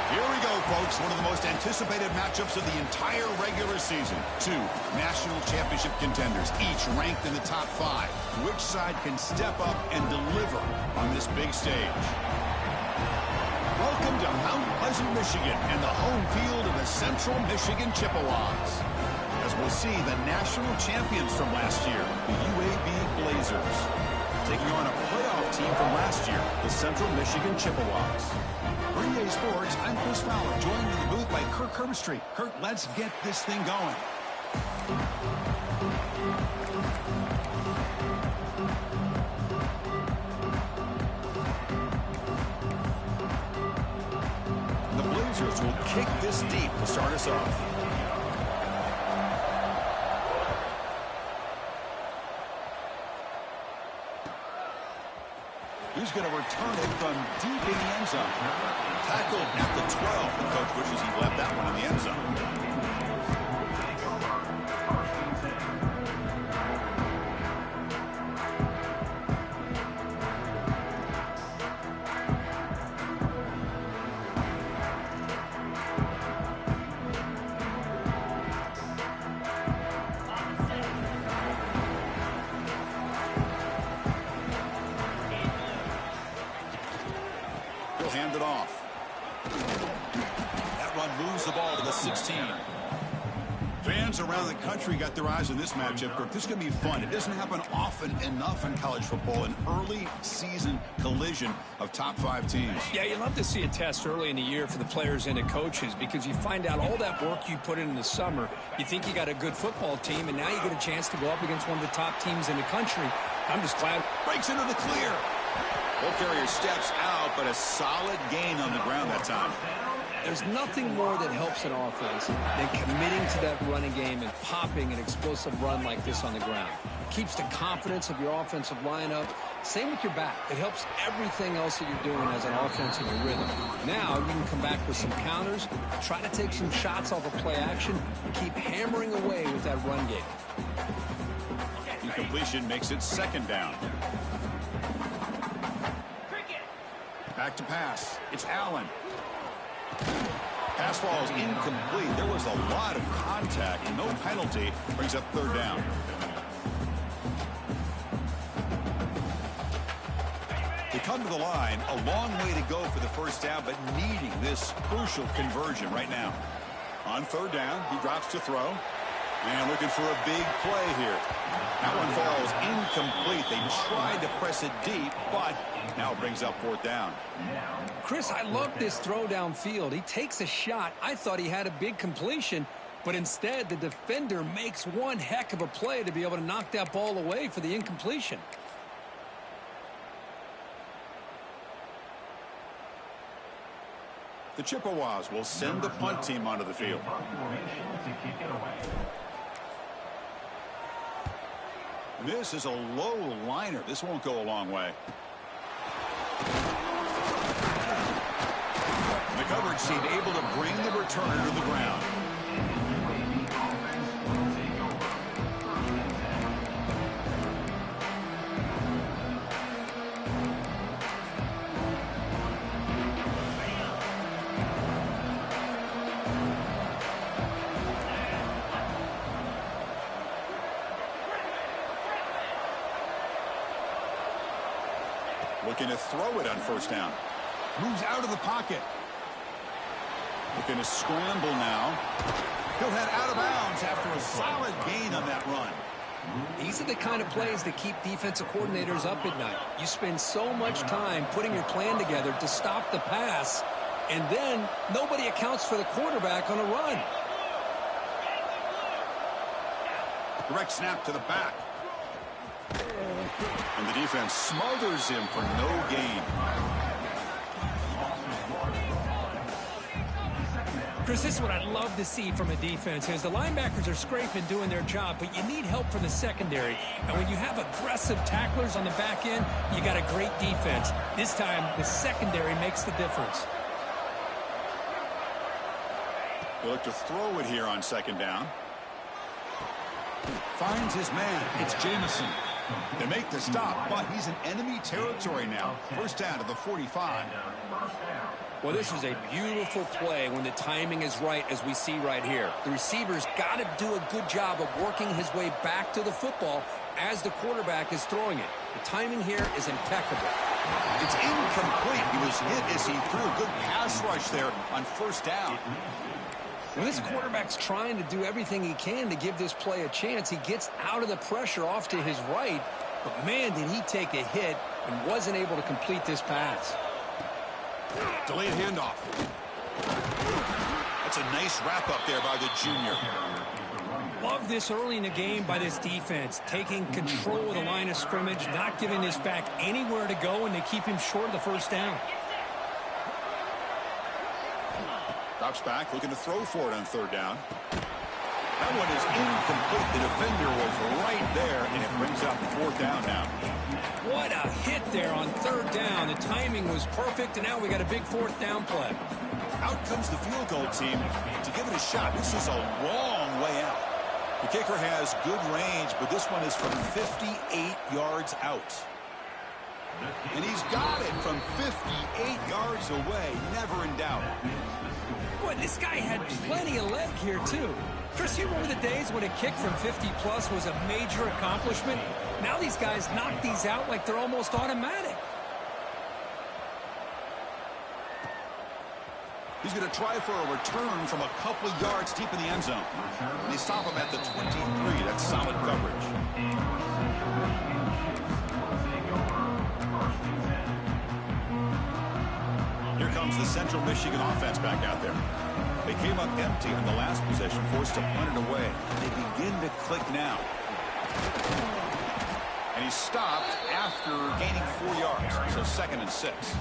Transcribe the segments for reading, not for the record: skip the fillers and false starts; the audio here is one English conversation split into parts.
Here we go, folks. One of the most anticipated matchups of the entire regular season. Two national championship contenders, each ranked in the top 5. Which side can step up and deliver on this big stage? Welcome to Mount Pleasant, Michigan, and the home field of the Central Michigan Chippewas. As we'll see, the national champions from last year, the UAB Blazers, taking on a playoff team from last year, the Central Michigan Chippewas. For EA Sports, I'm Chris Fowler, joined in the booth by Kirk Herbstreit. Kirk, let's get this thing going. The Blazers will kick this deep to start us off. He's going to return it from deep in the end zone. Tackled at the 12. The coach wishes he left that one in the end zone. Hand it off. That run moves the ball to the 16. Fans around the country got their eyes on this matchup. Kirk, this is going to be fun. It doesn't happen often enough in college football, an early season collision of top 5 teams. Yeah, you love to see a test early in the year for the players and the coaches because you find out all that work you put in the summer. You think you got a good football team, and now you get a chance to go up against one of the top teams in the country. I'm just glad. Breaks into the clear. Ball carrier steps out, but a solid gain on the ground that time. There's nothing more that helps an offense than committing to that running game and popping an explosive run like this on the ground. It keeps the confidence of your offensive lineup. Same with your back. It helps everything else that you're doing as an offense in a rhythm. Now you can come back with some counters, try to take some shots off of play action, and keep hammering away with that run game. Incompletion makes it second down. Back to pass. It's Allen. Pass falls incomplete. There was a lot of contact. No penalty. Brings up third down. They come to the line. A long way to go for the first down, but needing this crucial conversion right now. On third down, he drops to throw. And looking for a big play here. That one falls incomplete. They tried to press it deep, but now it brings up fourth down. Chris, I love this throw downfield. He takes a shot. I thought he had a big completion, but instead the defender makes one heck of a play to be able to knock that ball away for the incompletion. The Chippewas will send the punt team onto the field. This is a low liner. This won't go a long way. third seed able to bring the returner to the ground. Looking to throw it on first down. Moves out of the pocket. Looking to scramble now. He'll head out of bounds after a solid gain on that run. These are the kind of plays that keep defensive coordinators up at night. You spend so much time putting your plan together to stop the pass, and then nobody accounts for the quarterback on a run. Direct snap to the back. And the defense smothers him for no gain. Chris, this is what I'd love to see from a defense is the linebackers are scraping, doing their job, but you need help from the secondary. And when you have aggressive tacklers on the back end, you got a great defense. This time, the secondary makes the difference. He'll look to throw it here on second down. Finds his man. It's Jamison. They make the stop, but he's in enemy territory now. First down to the 45. Well, this is a beautiful play when the timing is right, as we see right here. The receiver's got to do a good job of working his way back to the football as the quarterback is throwing it. The timing here is impeccable. It's incomplete. He was hit as he threw a good pass rush there on first down. When this quarterback's trying to do everything he can to give this play a chance, he gets out of the pressure off to his right, but man, did he take a hit and wasn't able to complete this pass. Delayed handoff. That's a nice wrap-up there by the junior. Love this early in the game by this defense, taking control of the line of scrimmage, not giving this back anywhere to go, and they keep him short of the first down. Drops back, looking to throw for it on third down. That one is incomplete. The defender was right there, and it brings up fourth down now. What a hit there on third down. The timing was perfect, and now we got a big fourth down play. Out comes the field goal team to give it a shot. This is a long way out. The kicker has good range, but this one is from 58 yards out. And he's got it from 58 yards away. Never in doubt. Boy, this guy had plenty of leg here, too. Chris, you remember the days when a kick from 50-plus was a major accomplishment? Now these guys knock these out like they're almost automatic. He's going to try for a return from a couple of yards deep in the end zone. And they stop him at the 23. That's solid coverage. Here comes the Central Michigan offense back out there. They came up empty on the last possession, forced to punt it away. They begin to click now. And he stopped after gaining 4 yards, so 2nd and 6.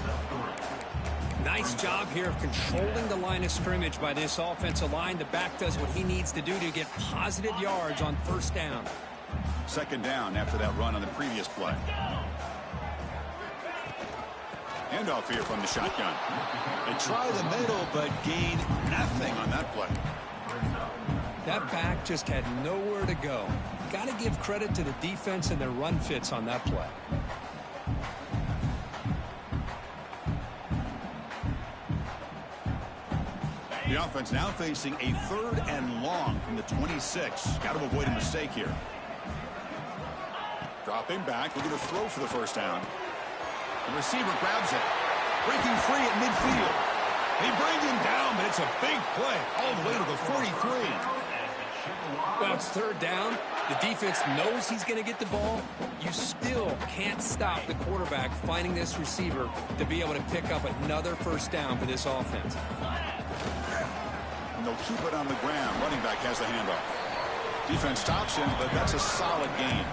Nice job here of controlling the line of scrimmage by this offensive line. The back does what he needs to do to get positive yards on first down. 2nd down after that run on the previous play. Handoff here from the shotgun. They try the middle, but gain nothing on that play. That back just had nowhere to go. Got to give credit to the defense and their run fits on that play. The offense now facing a 3rd and long from the 26. Got to avoid a mistake here. Dropping back, looking to throw for the first down. The receiver grabs it. Breaking free at midfield. They bring him down, but it's a big play all the way to the 43. Well, it's 3rd down. The defense knows he's going to get the ball. You still can't stop the quarterback finding this receiver to be able to pick up another first down for this offense. And they'll keep it on the ground. Running back has the handoff. Defense stops him, but that's a solid gain.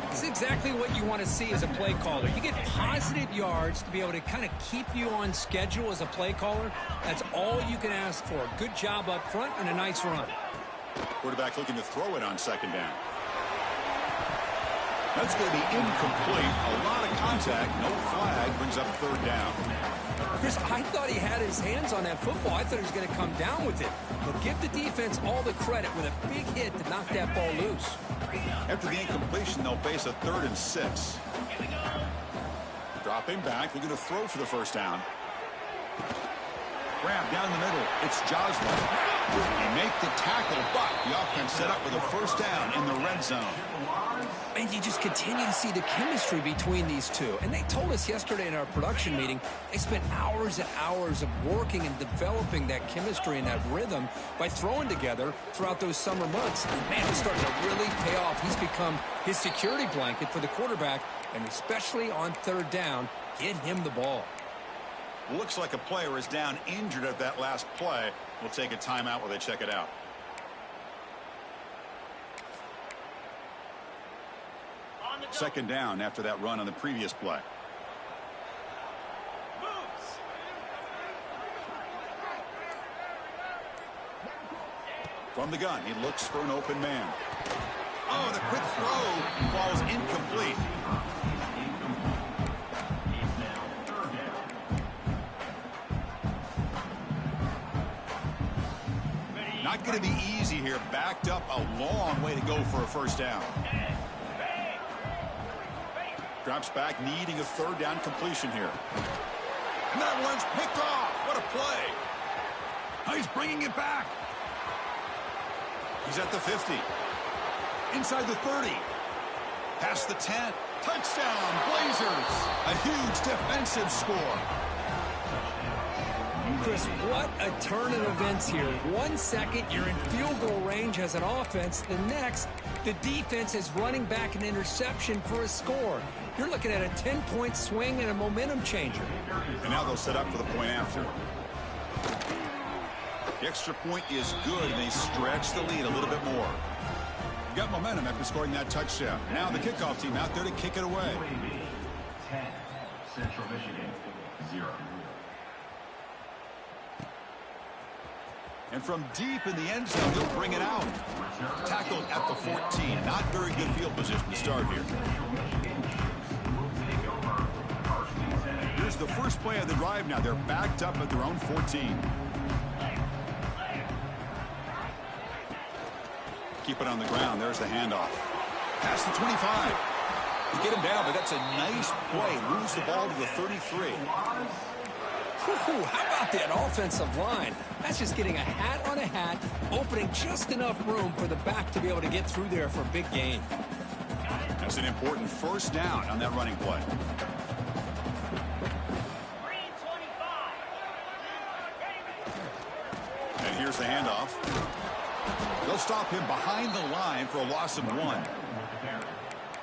It's exactly what you want to see as a play caller. You get positive yards to be able to kind of keep you on schedule as a play caller. That's all you can ask for. Good job up front and a nice run. Quarterback looking to throw it on 2nd down. That's going to be incomplete. A lot of contact. No flag. Brings up 3rd down. Chris, I thought he had his hands on that football. I thought he was going to come down with it. But give the defense all the credit with a big hit to knock that ball loose. After the incompletion, they'll face a 3rd and 6. Dropping back, looking to throw for the first down. Grab down the middle. It's Joslin. They make the tackle, but the offense set up with a first down in the red zone. And you just continue to see the chemistry between these two. And they told us yesterday in our production meeting, they spent hours and hours of working and developing that chemistry and that rhythm by throwing together throughout those summer months. And man, it's starting to really pay off. He's become his security blanket for the quarterback, and especially on 3rd down, get him the ball. Looks like a player is down injured at that last play. We'll take a timeout while they check it out. Second down after that run on the previous play. From the gun, he looks for an open man. Oh, the quick throw falls incomplete. Not going to be easy here. Backed up a long way to go for a first down. Drops back, needing a 3rd down completion here. And that one's picked off. What a play. Oh, he's bringing it back. He's at the 50. Inside the 30. Past the 10. Touchdown, Blazers. A huge defensive score. Chris, what a turn of events here. 1 second, you're in field goal range as an offense. The next, the defense is running back an interception for a score. You're looking at a 10-point swing and a momentum changer. And now they'll set up for the point after. The extra point is good, and they stretch the lead a little bit more. You got momentum after scoring that touchdown. Now the kickoff team out there to kick it away. UAB 10, Central Michigan 0. And from deep in the end zone, they'll bring it out. Tackled at the 14. Not very good field position to start here. Here's the first play of the drive now. They're backed up at their own 14. Keep it on the ground. There's the handoff. Past the 25. You get him down, but that's a nice play. Moves the ball to the 33. Ooh, how about that offensive line? That's just getting a hat on a hat, opening just enough room for the back to be able to get through there for a big gain. That's an important first down on that running play. And here's the handoff. They'll stop him behind the line for a loss of 1.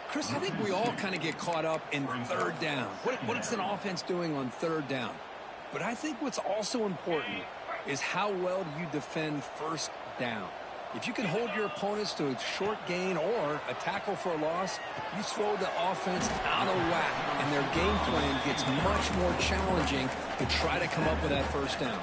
Chris, I think we all kind of get caught up in 3rd down. What is an offense doing on 3rd down? But I think what's also important is how well do you defend 1st down. If you can hold your opponents to a short gain or a tackle for a loss, you throw the offense out of whack, and their game plan gets much more challenging to try to come up with that 1st down.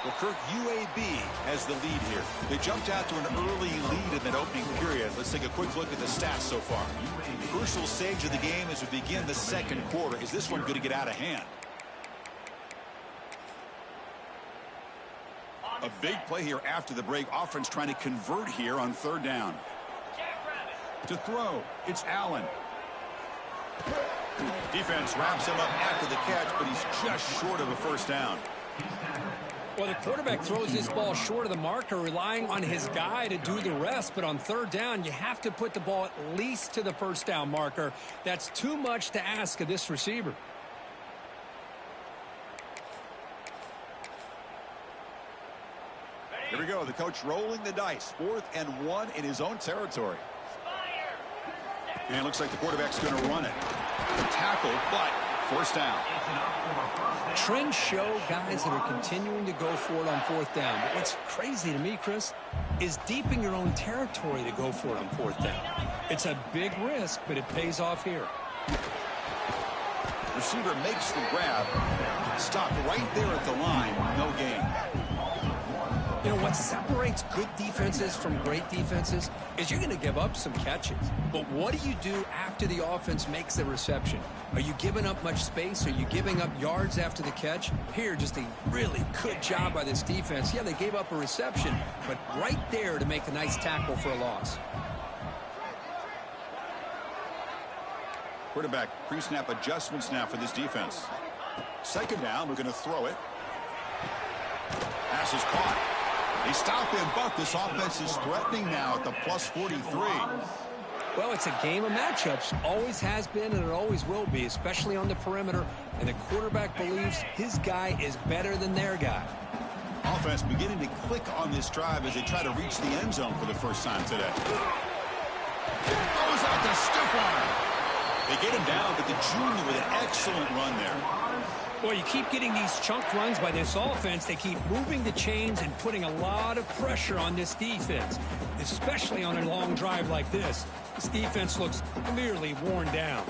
Well, Kirk, UAB has the lead here. They jumped out to an early lead in that opening period. Let's take a quick look at the stats so far. Crucial stage of the game as we begin the 2nd quarter. Is this one going to get out of hand? A big play here after the break. Offense trying to convert here on 3rd down. To throw, it's Allen. Defense wraps him up after the catch, but he's just short of a first down. Well, the quarterback throws this ball short of the marker, relying on his guy to do the rest. But on 3rd down, you have to put the ball at least to the first down marker. That's too much to ask of this receiver. Here we go. The coach rolling the dice. 4th and 1 in his own territory. And it looks like the quarterback's going to run it. Tackle, but first down. Trends show guys that are continuing to go for it on 4th down. But what's crazy to me, Chris, is deep in your own territory to go for it on 4th down. It's a big risk, but it pays off here. Receiver makes the grab. Stopped right there at the line. No gain. You know, what separates good defenses from great defenses is you're going to give up some catches. But what do you do after the offense makes the reception? Are you giving up much space? Are you giving up yards after the catch? Here, just a really good job by this defense. Yeah, they gave up a reception, but right there to make a nice tackle for a loss. Quarterback pre-snap adjustments now for this defense. Second down, we're going to throw it. Pass is caught. They stop him, but this offense is threatening now at the plus 43. Well, it's a game of matchups. Always has been and it always will be, especially on the perimeter. And the quarterback believes his guy is better than their guy. Offense beginning to click on this drive as they try to reach the end zone for the first time today. Throws out the stiff arm. They get him down, but the junior with an excellent run there. Well, you keep getting these chunk runs by this offense. They keep moving the chains and putting a lot of pressure on this defense, especially on a long drive like this. This defense looks clearly worn down.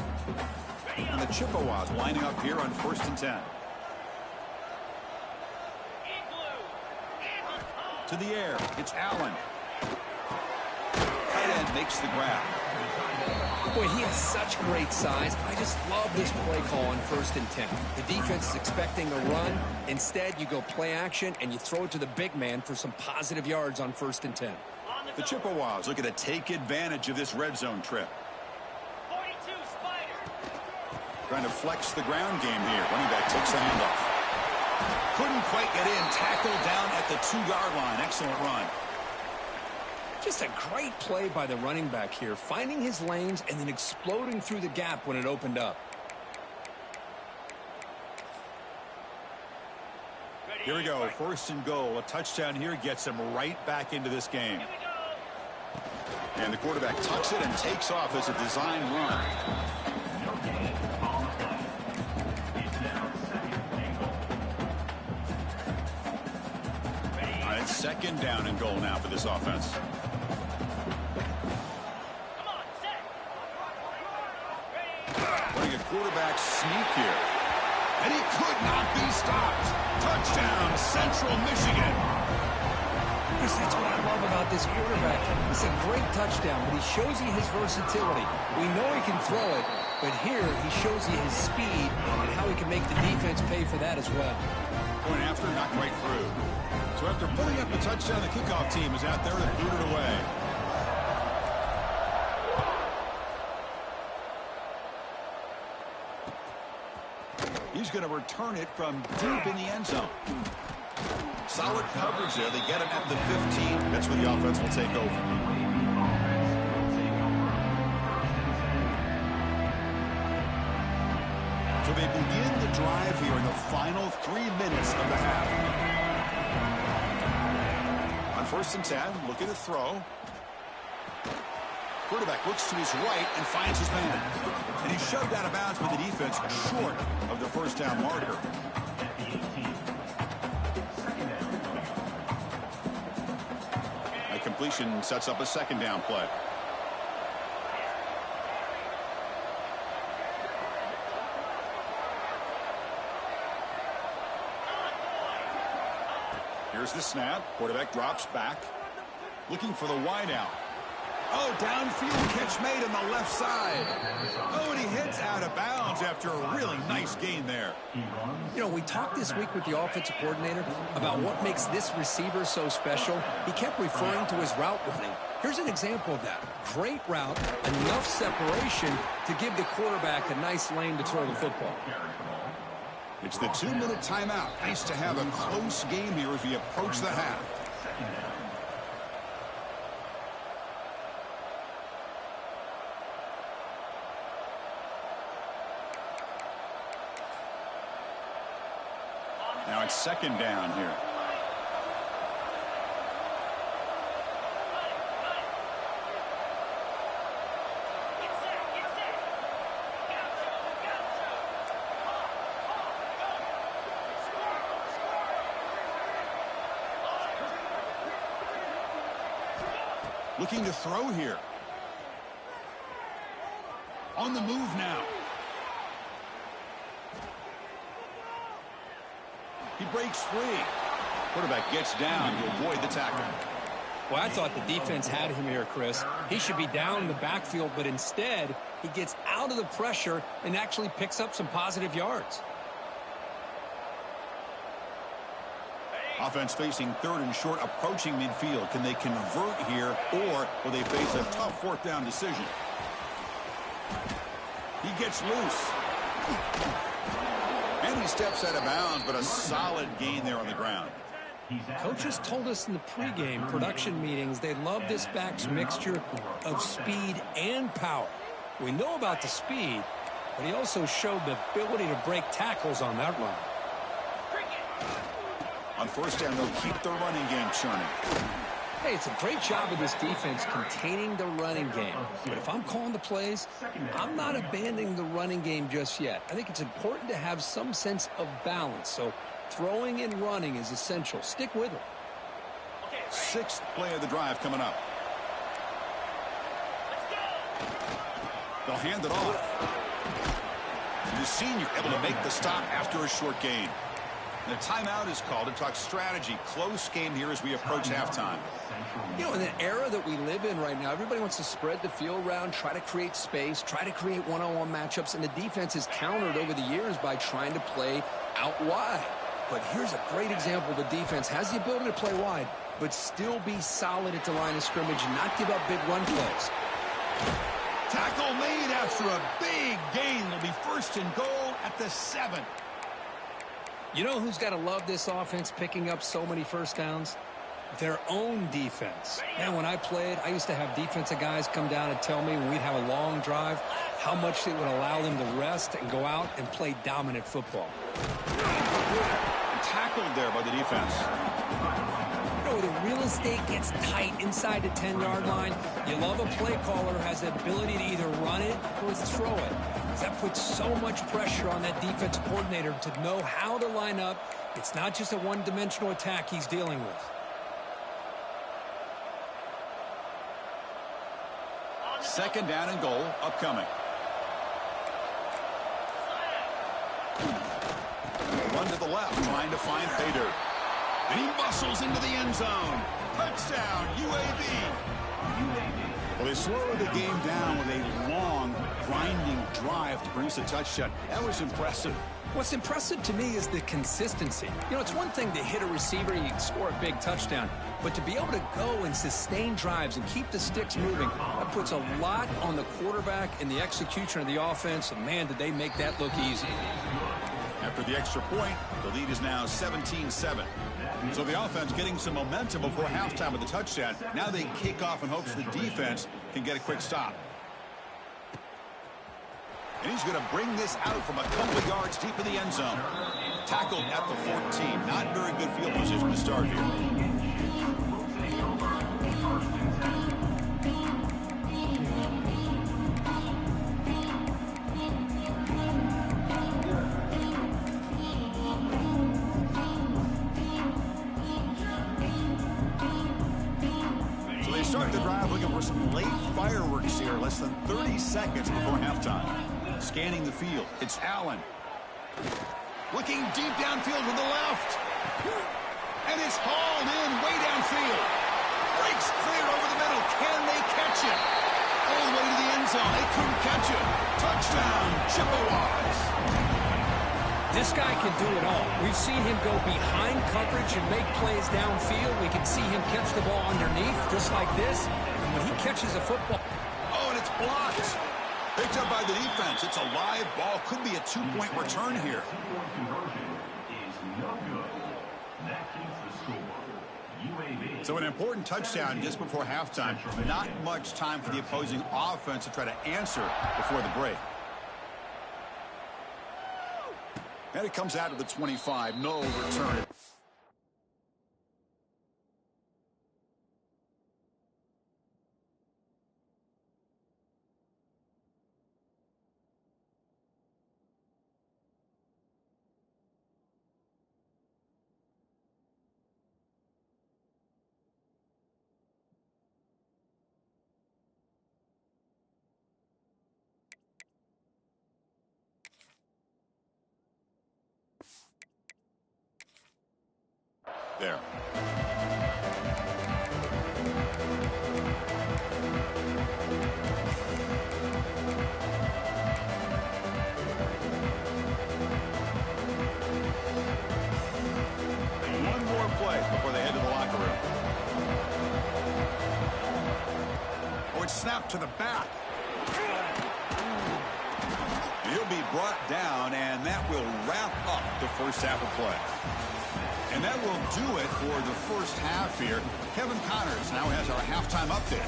And the Chippewas lining up here on 1st and 10. To the air, it's Allen. Tight end makes the grab. Boy, he has such great size. I just love this play call on 1st and 10. The defense is expecting a run. Instead, you go play action, and you throw it to the big man for some positive yards on 1st and 10. The Chippewas looking to take advantage of this red zone trip. 42 Spider. Trying to flex the ground game here. Running back takes the handoff. Couldn't quite get in. Tackled down at the 2-yard line. Excellent run. Just a great play by the running back here, finding his lanes and then exploding through the gap when it opened up. Here we go, 1st and goal. A touchdown here gets him right back into this game. And the quarterback tucks it and takes off as a design run. All right, 2nd down and goal now for this offense. Running a quarterback sneak here. And he could not be stopped. Touchdown, Central Michigan. That's what I love about this quarterback. It's a great touchdown, but he shows you his versatility. We know he can throw it, but here he shows you his speed and how he can make the defense pay for that as well. Point after, not quite through. So after putting up the touchdown, the kickoff team is out there to boot it away. He's going to return it from deep in the end zone. Solid coverage there. They get him at the 15. That's where the offense will take over. So they begin the drive here in the final 3 minutes of the half. On 1st and 10, looking to throw. Quarterback looks to his right and finds his man. And he's shoved out of bounds by the defense short of the 1st down marker. A completion sets up a 2nd down play. Here's the snap. Quarterback drops back. Looking for the wide out. Oh, downfield catch made on the left side. Oh, and he hits out of bounds after a really nice gain there. You know, we talked this week with the offensive coordinator about what makes this receiver so special. He kept referring to his route running. Here's an example of that. Great route, enough separation to give the quarterback a nice lane to throw the football. It's the 2-minute timeout. Nice to have a close game here as we approach the half. Now it's 2nd down here. Looking to throw here. On the move now. He breaks free. Quarterback gets down to avoid the tackle. Well, I thought the defense had him here, Chris. He should be down in the backfield, but instead, he gets out of the pressure and actually picks up some positive yards. Offense facing third and short, approaching midfield. Can they convert here, or will they face a tough fourth down decision? He gets loose. And he steps out of bounds, but a solid gain there on the ground. Coaches told us in the pregame production meetings they love this back's mixture of speed and power. We know about the speed, but he also showed the ability to break tackles on that run. On first down, they'll keep the running game churning. Hey, it's a great job of this defense containing the running game. But if I'm calling the plays, I'm not abandoning the running game just yet. I think it's important to have some sense of balance. So throwing and running is essential. Stick with it. Sixth play of the drive coming up. They'll hand it off. The senior able to make the stop after a short gain. The timeout is called to talk strategy. Close game here as we approach halftime. You know, in the era that we live in right now, everybody wants to spread the field around, try to create space, try to create one-on-one matchups, and the defense has countered over the years by trying to play out wide. But here's a great example. The defense has the ability to play wide, but still be solid at the line of scrimmage and not give up big run plays. Tackle made after a big gain. Will be first and goal at the 7. You know who's got to love this offense picking up so many first downs? Their own defense. Man, when I played, I used to have defensive guys come down and tell me when we'd have a long drive how much it would allow them to rest and go out and play dominant football. Tackled there by the defense. You know, the real estate gets tight inside the 10-yard line. You love a play caller who has the ability to either run it or throw it. That puts so much pressure on that defensive coordinator to know how to line up. It's not just a one-dimensional attack he's dealing with. Second down and goal upcoming. Run to the left, trying to find Bader. And he muscles into the end zone. Touchdown, UAB. Well, they slowed the game down with a long, grinding drive to produce a touchdown. That was impressive. What's impressive to me is the consistency. You know, it's one thing to hit a receiver and you can score a big touchdown, but to be able to go and sustain drives and keep the sticks moving, that puts a lot on the quarterback and the execution of the offense, and man, did they make that look easy. After the extra point, the lead is now 17-7. So the offense getting some momentum before halftime with the touchdown. Now they kick off in hopes the defense can get a quick stop. And he's going to bring this out from a couple of yards deep in the end zone. Tackled at the 14. Not very good field position to start here. So they start the drive looking for some late fireworks here. Less than 30 seconds before halftime. Scanning the field, it's Allen. Looking deep downfield to the left. And it's hauled in way downfield. Breaks clear over the middle. Can they catch it? All the way to the end zone. They couldn't catch it. Touchdown, Chippewas. This guy can do it all. We've seen him go behind coverage and make plays downfield. We can see him catch the ball underneath, just like this. And when he catches a football... Oh, and it's blocked. Picked up by the defense. It's a live ball. Could be a two-point return here. So an important touchdown just before halftime. Not much time for the opposing offense to try to answer before the break. And it comes out of the 25. No return. there. One more play before they head to the locker room. Oh, it's snapped to the back. He'll be brought down, and that will wrap up the first half of play. And that will do it for the first half here. Kevin Connors now has our halftime update.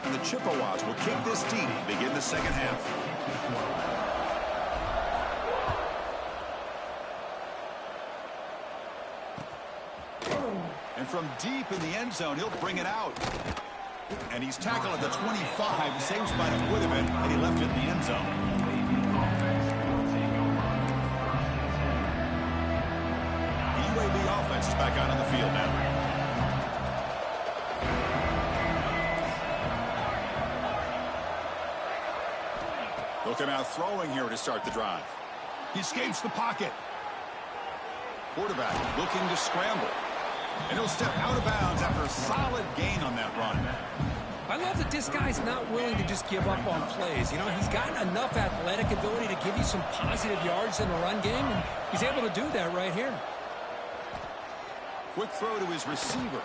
And the Chippewas will kick this deep to begin the second half. And from deep in the end zone, he'll bring it out. And he's tackled at the 25. Same spot it would have been had he left it in the end zone. The UAB offense is back out on the field now. They'll come out throwing here to start the drive. He escapes the pocket. Quarterback looking to scramble. And he'll step out of bounds after a solid gain on that run. I love that this guy's not willing to just give up on plays. You know, he's got enough athletic ability to give you some positive yards in the run game, and he's able to do that right here. Quick throw to his receiver.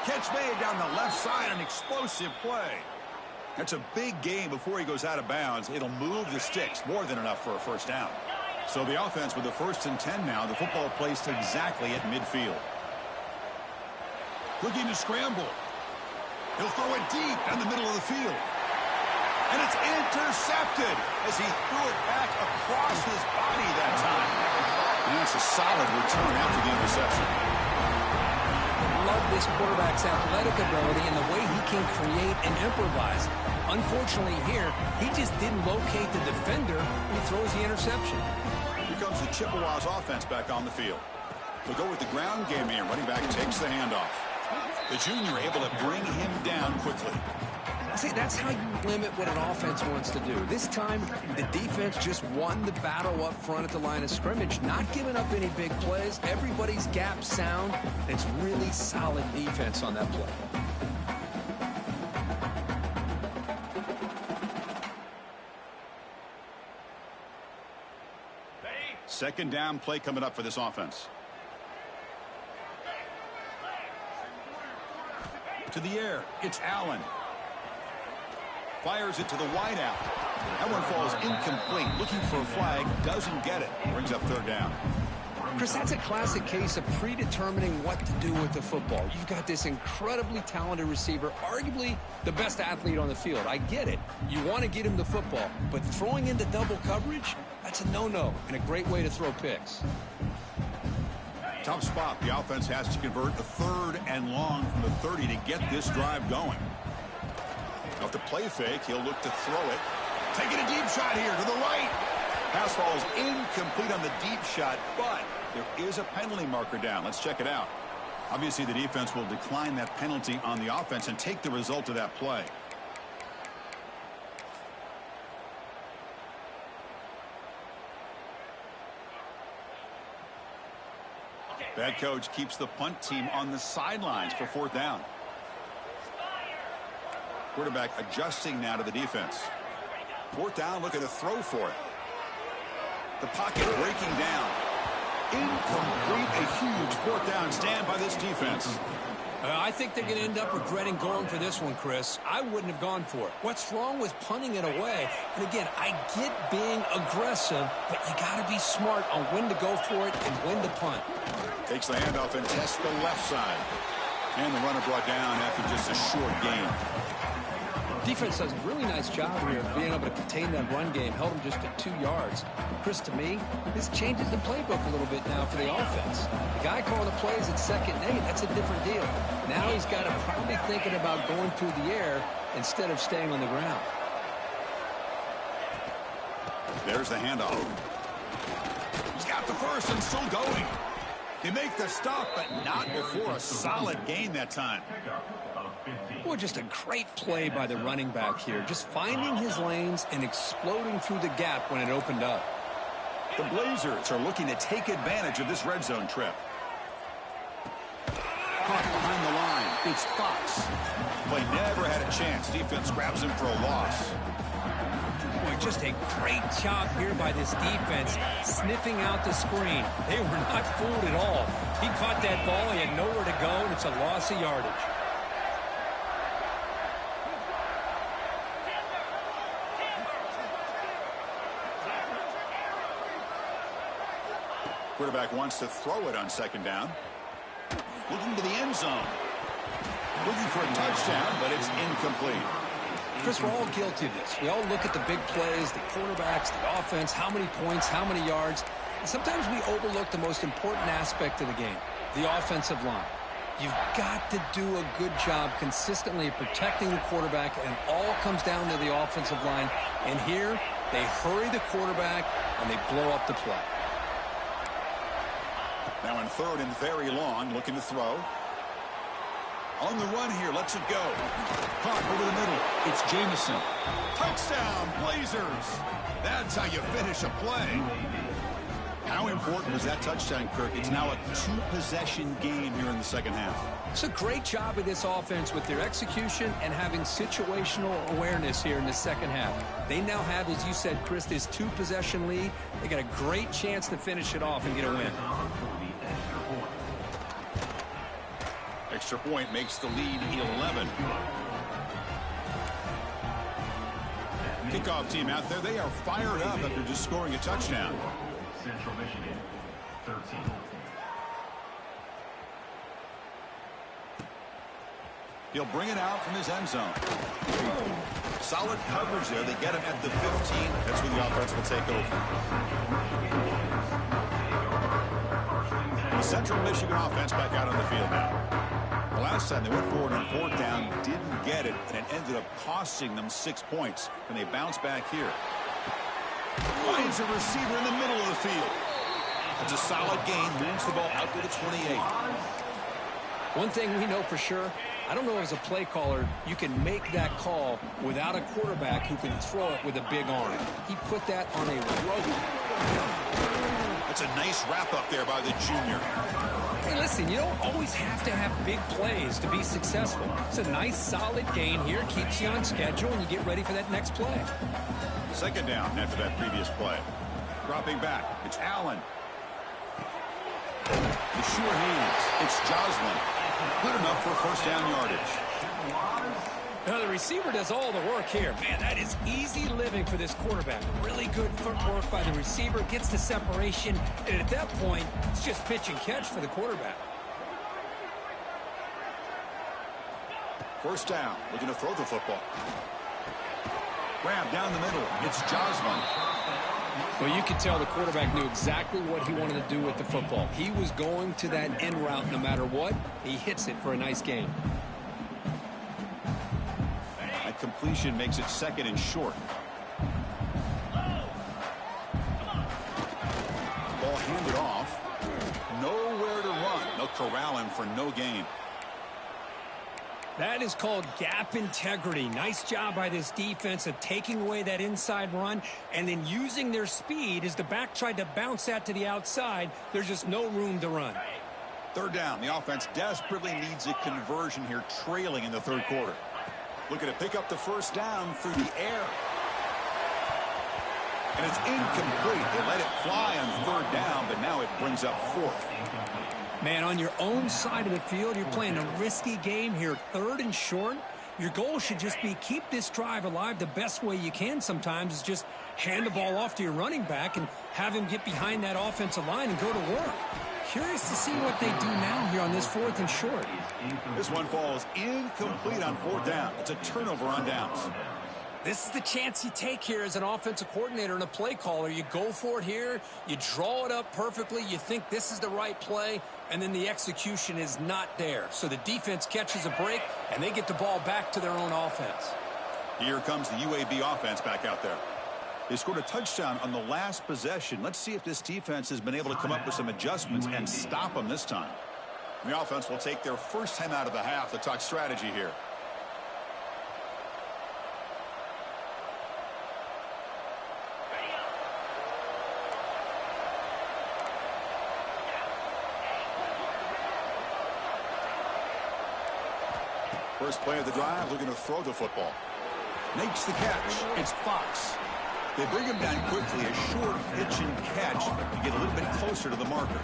Catch made down the left side, an explosive play. That's a big gain before he goes out of bounds. It'll move the sticks, more than enough for a first down. So the offense with the 1st and 10 now, the football placed exactly at midfield. Looking to scramble. He'll throw it deep down the middle of the field. And it's intercepted as he threw it back across his body that time. And that's a solid return after the interception. Love this quarterback's athletic ability and the way he can create and improvise. Unfortunately here, he just didn't locate the defender when he throws the interception. Here comes the Chippewas offense back on the field. They'll go with the ground game here. Running back takes the handoff. The junior able to bring him down quickly. See, that's how you limit what an offense wants to do. This time, the defense just won the battle up front at the line of scrimmage, not giving up any big plays. Everybody's gap sound. It's really solid defense on that play. Second down play coming up for this offense. To the air, it's Allen. Fires it to the wideout. That one falls incomplete. Looking for a flag, doesn't get it. Brings up third down. Chris, that's a classic case of predetermining what to do with the football. You've got this incredibly talented receiver, arguably the best athlete on the field. I get it. You want to get him the football, but throwing into double coverage, that's a no-no and a great way to throw picks. Tough spot. The offense has to convert a 3rd and long from the 30 to get this drive going. Off the play fake, he'll look to throw it. Taking a deep shot here to the right. Pass falls incomplete on the deep shot, but there is a penalty marker down. Let's check it out. Obviously, the defense will decline that penalty on the offense and take the result of that play. Head coach keeps the punt team on the sidelines for 4th down. Quarterback adjusting now to the defense. 4th down, looking to throw for it. The pocket breaking down. Incomplete, a huge 4th down stand by this defense. I think they're going to end up regretting going for this one, Chris. I wouldn't have gone for it. What's wrong with punting it away? And again, I get being aggressive, but you got to be smart on when to go for it and when to punt. Takes the handoff and tests the left side. And the runner brought down after just a short gain. Defense does a really nice job here of being able to contain that run game. Held him just at 2 yards. Chris, to me, this changes the playbook a little bit now for the offense. The guy calling the plays at 2nd and 8, that's a different deal. Now he's got to probably thinking about going through the air instead of staying on the ground. There's the handoff. He's got the first and still going. They make the stop, but not before a solid gain that time. Boy, just a great play by the running back here. Just finding his lanes and exploding through the gap when it opened up. The Blazers are looking to take advantage of this red zone trip. Caught behind the line. It's Fox. Play never had a chance. Defense grabs him for a loss. Boy, just a great job here by this defense, sniffing out the screen. They were not fooled at all. He caught that ball. He had nowhere to go, and it's a loss of yardage. Quarterback wants to throw it on second down. Looking to the end zone. Looking for a touchdown, but it's incomplete. Chris, we're all guilty of this. We all look at the big plays, the quarterbacks, the offense, how many points, how many yards. And sometimes we overlook the most important aspect of the game, the offensive line. You've got to do a good job consistently protecting the quarterback, and all comes down to the offensive line. And here, they hurry the quarterback, and they blow up the play. Now in third and very long, looking to throw. On the run here, lets it go. Caught over the middle. It's Jamison. Touchdown, Blazers. That's how you finish a play. How important was that touchdown, Kirk? It's now a two-possession game here in the second half. It's a great job of this offense with their execution and having situational awareness here in the second half. They now have, as you said, Chris, this two-possession lead. They got a great chance to finish it off and get a win. Extra point makes the lead 11. Kickoff team out there. They are fired up after just scoring a touchdown. Central Michigan, 13. He'll bring it out from his end zone. Solid coverage there. They get him at the 15. That's where the offense will take over. The Central Michigan offense back out on the field now. The last time they went forward on fourth down, didn't get it, and it ended up costing them 6 points. And they bounce back here. Finds a receiver in the middle of the field. It's a solid gain. Moves the ball out to the 28. One thing we know for sure, I don't know as a play caller, you can make that call without a quarterback who can throw it with a big arm. He put that on a rope. That's a nice wrap up there by the junior. Hey, listen, you don't always have to have big plays to be successful. It's a nice, solid gain here. Keeps you on schedule, and you get ready for that next play. Second down after that previous play. Dropping back. It's Allen. The sure hands. It's Joslin. Good enough for first down yardage. Now, the receiver does all the work here. Man, that is easy living for this quarterback. Really good footwork by the receiver. Gets the separation. And at that point, it's just pitch and catch for the quarterback. First down. Looking to throw the football. Grab down the middle. It's Joslin. Well, you could tell the quarterback knew exactly what he wanted to do with the football. He was going to that end route no matter what. He hits it for a nice gain. That completion makes it second and short. Ball handed off. Nowhere to run. They'll corral him for no gain. That is called gap integrity. Nice job by this defense of taking away that inside run and then using their speed as the back tried to bounce that to the outside. There's just no room to run. Third down. The offense desperately needs a conversion here, trailing in the third quarter. Looking to pick up the first down through the air. And it's incomplete. They let it fly on third down, but now it brings up fourth. Man, on your own side of the field, you're playing a risky game here. Third and short. Your goal should just be keep this drive alive the best way you can sometimes is just hand the ball off to your running back and have him get behind that offensive line and go to work. Curious to see what they do now here on this fourth and short. This one falls incomplete on fourth down. It's a turnover on downs. This is the chance you take here as an offensive coordinator and a play caller. You go for it here. You draw it up perfectly. You think this is the right play, and then the execution is not there. So the defense catches a break, and they get the ball back to their own offense. Here comes the UAB offense back out there. They scored a touchdown on the last possession. Let's see if this defense has been able to come up with some adjustments and stop them this time. The offense will take their first time out of the half to talk strategy here. First play of the drive, looking to throw the football. Makes the catch. It's Fox. They bring him down quickly, a short pitch and catch to get a little bit closer to the marker.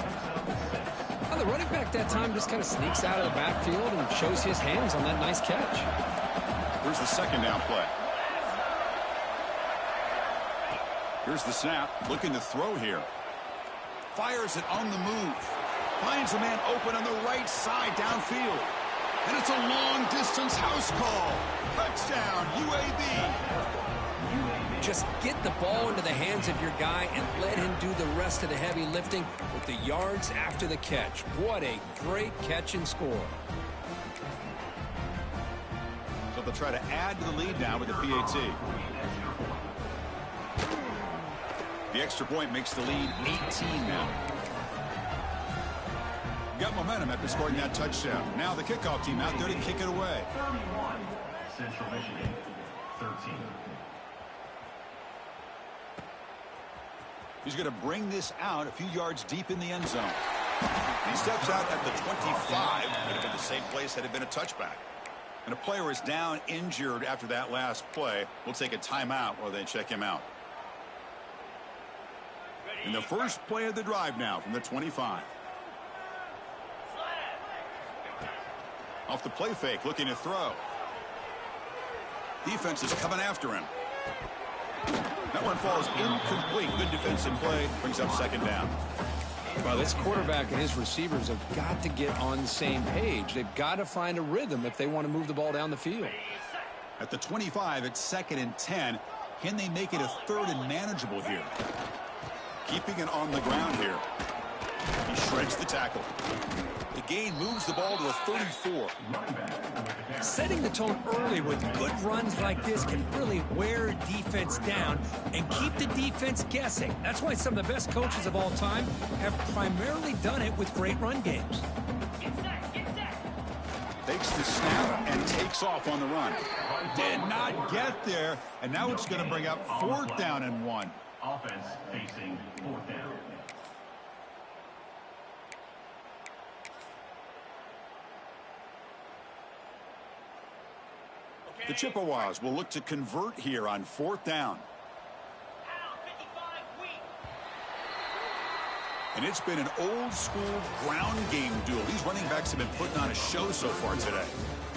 Well, the running back that time just kind of sneaks out of the backfield and shows his hands on that nice catch. Here's the second down play. Here's the snap, looking to throw here. Fires it on the move. Finds a man open on the right side downfield. And it's a long-distance house call. Touchdown, UAB. Just get the ball into the hands of your guy and let him do the rest of the heavy lifting with the yards after the catch. What a great catch and score. So they'll try to add to the lead now with the PAT. The extra point makes the lead 18 now. Got momentum after scoring that touchdown. Now the kickoff team out there to kick it away. 31, Central Michigan, 13. He's going to bring this out a few yards deep in the end zone. He steps out at the 25. Would have been the same place had it been a touchback. And a player is down injured after that last play. We'll take a timeout while they check him out. In the first play of the drive now from the 25. Off the play fake, looking to throw. Defense is coming after him. That one falls incomplete. Good defensive play. Brings up second down. Well, this quarterback and his receivers have got to get on the same page. They've got to find a rhythm if they want to move the ball down the field. At the 25, it's 2nd and 10. Can they make it a 3rd and manageable here? Keeping it on the ground here. He shreds the tackle. The gain moves the ball to a 34. Setting the tone early with good runs like this can really wear defense down and keep the defense guessing. That's why some of the best coaches of all time have primarily done it with great run games. Takes the snap and takes off on the run. Did not get there, and now it's going to bring up 4th down and 1. Offense facing 4th down. The Chippewas will look to convert here on 4th down. And it's been an old-school ground game duel. These running backs have been putting on a show so far today.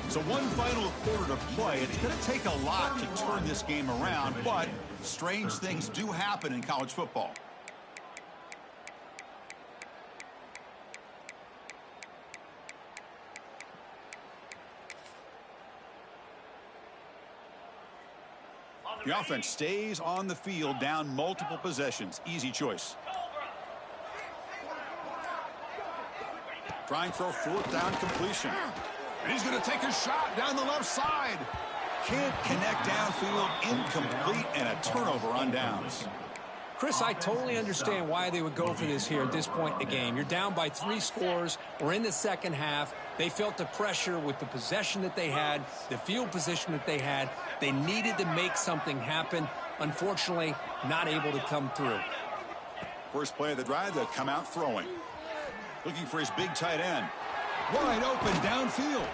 So one final quarter to play. It's going to take a lot to turn this game around, but strange things do happen in college football. The offense stays on the field, down multiple possessions. Easy choice. Trying for a 4th down completion. And he's going to take a shot down the left side. Can't connect downfield, incomplete, and a turnover on downs. Chris, I totally understand why they would go for this here at this point in the game. You're down by 3 scores. We're in the second half. They felt the pressure with the possession that they had, the field position that they had. They needed to make something happen. Unfortunately, not able to come through. First play of the drive, they'll come out throwing. Looking for his big tight end. Wide open downfield.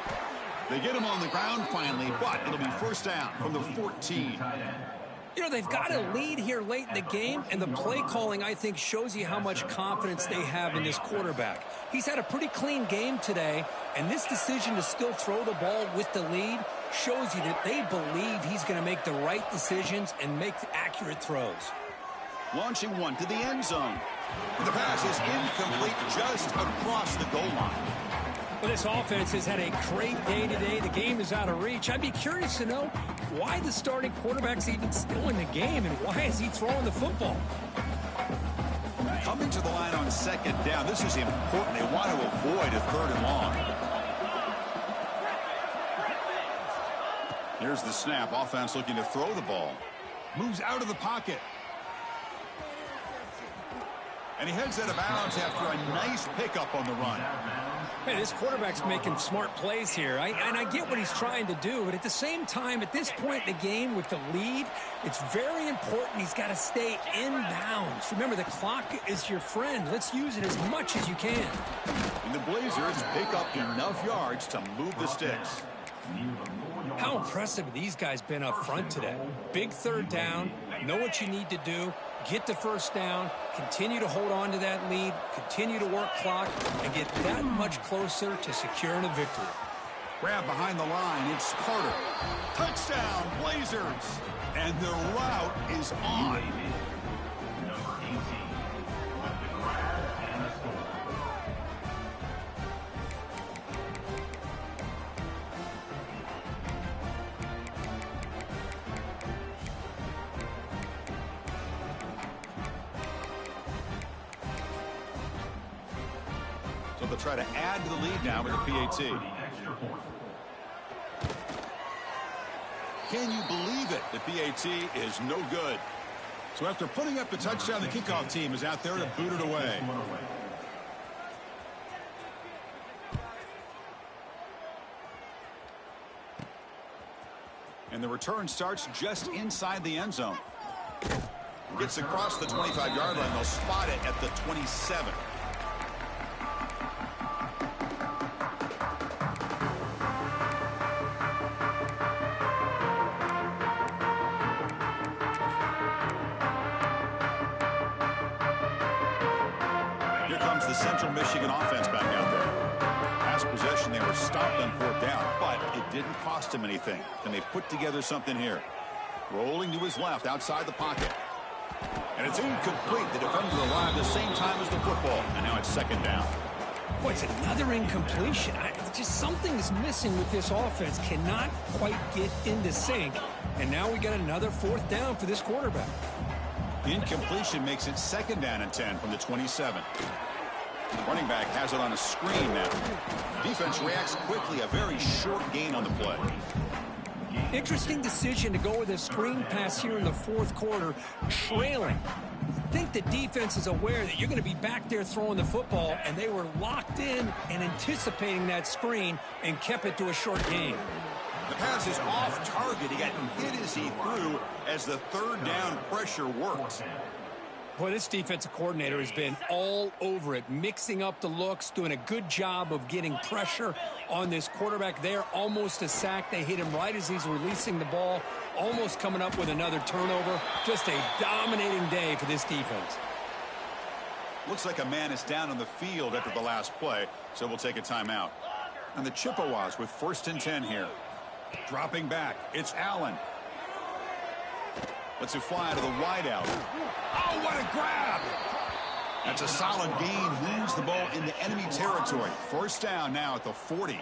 They get him on the ground finally, but it'll be 1st down from the 14. You know, they've got a lead here late in the game, and the play calling, I think, shows you how much confidence they have in this quarterback. He's had a pretty clean game today, and this decision to still throw the ball with the lead shows you that they believe he's going to make the right decisions and make accurate throws. Launching one to the end zone. The pass is incomplete just across the goal line. Well, this offense has had a great day today. The game is out of reach. I'd be curious to know why the starting quarterback's even still in the game and why is he throwing the football? Coming to the line on 2nd down. This is important. They want to avoid a 3rd and long. Here's the snap. Offense looking to throw the ball. Moves out of the pocket. And he heads out of bounds after a nice pickup on the run. Hey, this quarterback's making smart plays here. And I get what he's trying to do, but at the same time, at this point in the game with the lead, it's very important he's got to stay in bounds. Remember, the clock is your friend. Let's use it as much as you can. And the Blazers pick up enough yards to move the sticks. How impressive have these guys been up front today? Big third down, know what you need to do, get the first down, continue to hold on to that lead, continue to work clock, and get that much closer to securing a victory. Grab behind the line, it's Carter. Touchdown, Blazers! And the route is on. Number 18 with the grab and the score. So they'll try to add to the lead now with the PAT. Extra point. Can you believe it? The PAT is no good. So after putting up the touchdown, the kickoff team is out there to boot it away. And the return starts just inside the end zone. Gets across the 25-yard line. They'll spot it at the 27. Here comes the Central Michigan offense back out there. Last possession, they were stopped on fourth down, but it didn't cost them anything. And they put together something here. Rolling to his left outside the pocket. And it's incomplete. The defender arrived the same time as the football. And now it's second down. Boy, it's another incompletion. Just something is missing with this offense. Cannot quite get into sync. And now we got another fourth down for this quarterback. The incompletion makes it second down and 10 from the 27. The running back has it on a screen now. Defense reacts quickly. A very short gain on the play. Interesting decision to go with a screen pass here in the fourth quarter, trailing. I think the defense is aware that you're going to be back there throwing the football, and they were locked in and anticipating that screen and kept it to a short gain. The pass is off target. He got hit as he threw as the third down pressure works. Boy, this defensive coordinator has been all over it, mixing up the looks, doing a good job of getting pressure on this quarterback there. Almost a sack. They hit him right as he's releasing the ball, almost coming up with another turnover. Just a dominating day for this defense. Looks like a man is down on the field after the last play, so we'll take a timeout. And the Chippewas with 1st and 10 here. Dropping back, it's Allen. Lets it fly to the wideout. Oh, what a grab! That's a solid gain. Moves the ball into enemy territory. First down now at the 40.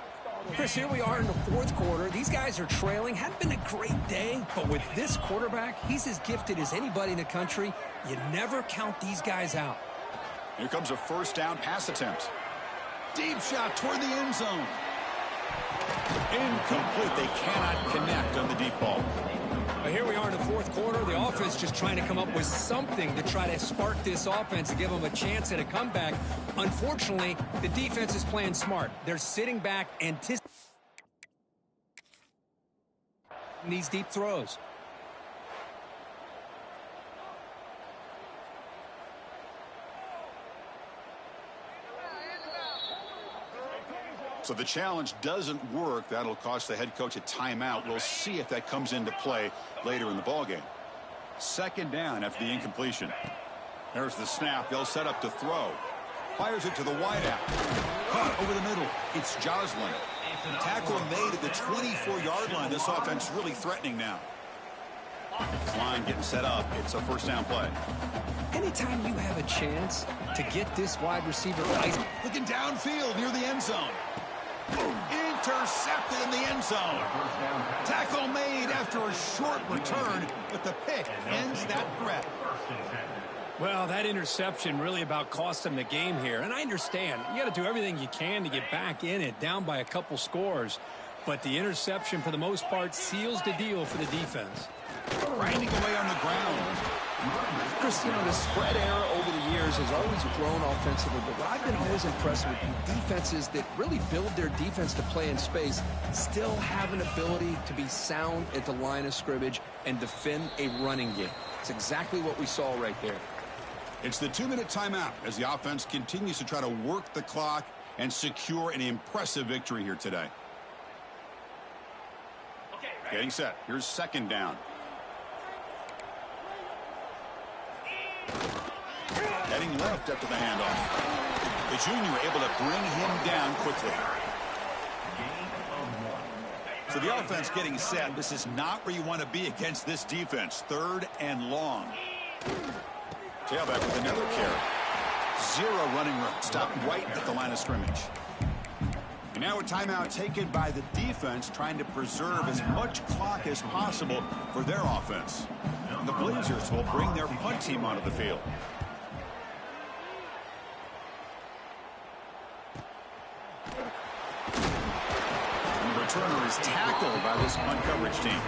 Chris, here we are in the fourth quarter. These guys are trailing. Hadn't been a great day, but with this quarterback, he's as gifted as anybody in the country. You never count these guys out. Here comes a first down pass attempt. Deep shot toward the end zone. Incomplete. They cannot connect on the deep ball. Here we are in the fourth quarter. The offense just trying to come up with something to try to spark this offense and give them a chance at a comeback. Unfortunately, the defense is playing smart. They're sitting back, anticipating these deep throws. So the challenge doesn't work. That'll cost the head coach a timeout. We'll see if that comes into play later in the ballgame. Second down after the incompletion. There's the snap. They'll set up to throw. Fires it to the wideout. Caught over the middle. It's Joslin. Tackle made at the 24-yard line. This offense really threatening now. Line getting set up. It's a first down play. Anytime you have a chance to get this wide receiver right. Looking downfield near the end zone. Intercepted in the end zone. Tackle made after a short return, but the pick ends that threat. Well, that interception really about cost them the game here. And I understand. You got to do everything you can to get back in it, down by a couple scores. But the interception, for the most part, seals the deal for the defense. Grinding away on the ground. Chris, the spread era over the years has always grown offensively, but what I've been always impressed with defenses that really build their defense to play in space still have an ability to be sound at the line of scrimmage and defend a running game. It's exactly what we saw right there. It's the 2-minute timeout as the offense continues to try to work the clock and secure an impressive victory here today. Getting set. Here's second down. Heading left after the handoff. The junior able to bring him down quickly. So the offense getting set. This is not where you want to be against this defense. Third and long. Tailback with another carry. Zero running room. Stopped right at the line of scrimmage. And now a timeout taken by the defense, trying to preserve as much clock as possible for their offense. And the Blazers will bring their punt team onto the field. And the returner is tackled by this punt coverage team.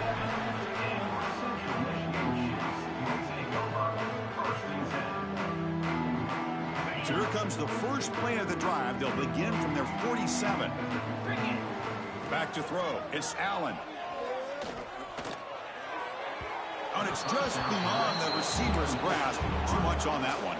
So here comes the first play of the drive. They'll begin from their 47. Back to throw. It's Allen. And it's just beyond the receiver's grasp. Too much on that one.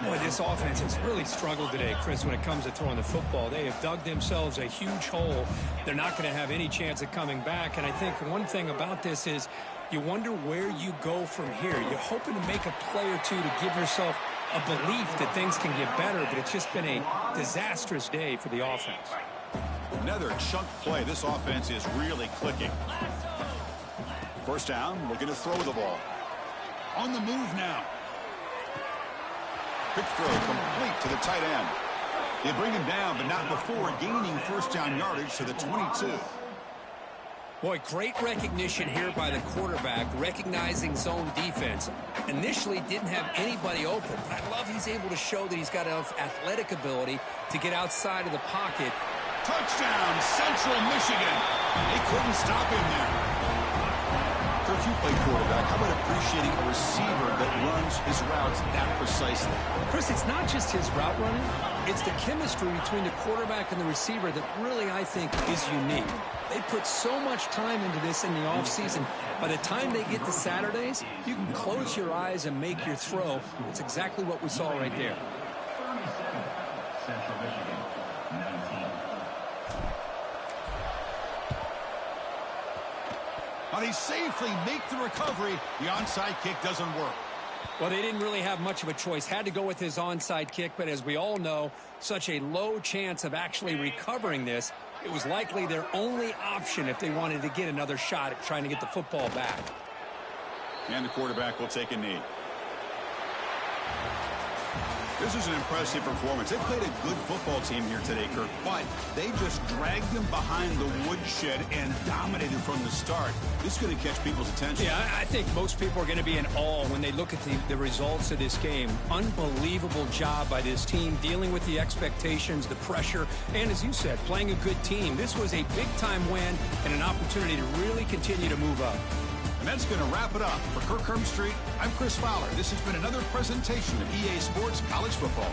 Boy, this offense has really struggled today, Chris, when it comes to throwing the football. They have dug themselves a huge hole. They're not going to have any chance of coming back. And I think one thing about this is you wonder where you go from here. You're hoping to make a play or two to give yourself a belief that things can get better, but it's just been a disastrous day for the offense. Another chunk play. This offense is really clicking. First down, looking to throw the ball. On the move now. Quick throw complete to the tight end. They bring him down, but not before gaining first down yardage to the 22. Boy, great recognition here by the quarterback, recognizing zone defense. Initially didn't have anybody open, but I love he's able to show that he's got enough athletic ability to get outside of the pocket. Touchdown, Central Michigan. They couldn't stop him there. If you play quarterback, how about appreciating a receiver that runs his routes that precisely? Chris, it's not just his route running. It's the chemistry between the quarterback and the receiver that really, I think, is unique. They put so much time into this in the offseason. By the time they get to Saturdays, you can close your eyes and make your throw. It's exactly what we saw right there. Central Michigan, 19. Now they safely make the recovery. The onside kick doesn't work. Well, they didn't really have much of a choice. Had to go with his onside kick, but as we all know, such a low chance of actually recovering this. It was likely their only option if they wanted to get another shot at trying to get the football back. And the quarterback will take a knee. This is an impressive performance. They played a good football team here today, Kirk, but they just dragged them behind the woodshed and dominated from the start. This is going to catch people's attention. Yeah, I think most people are going to be in awe when they look at the results of this game. Unbelievable job by this team, dealing with the expectations, the pressure, and as you said, playing a good team. This was a big-time win and an opportunity to really continue to move up. And that's going to wrap it up. For Kirk Street, I'm Chris Fowler. This has been another presentation of EA Sports College Football.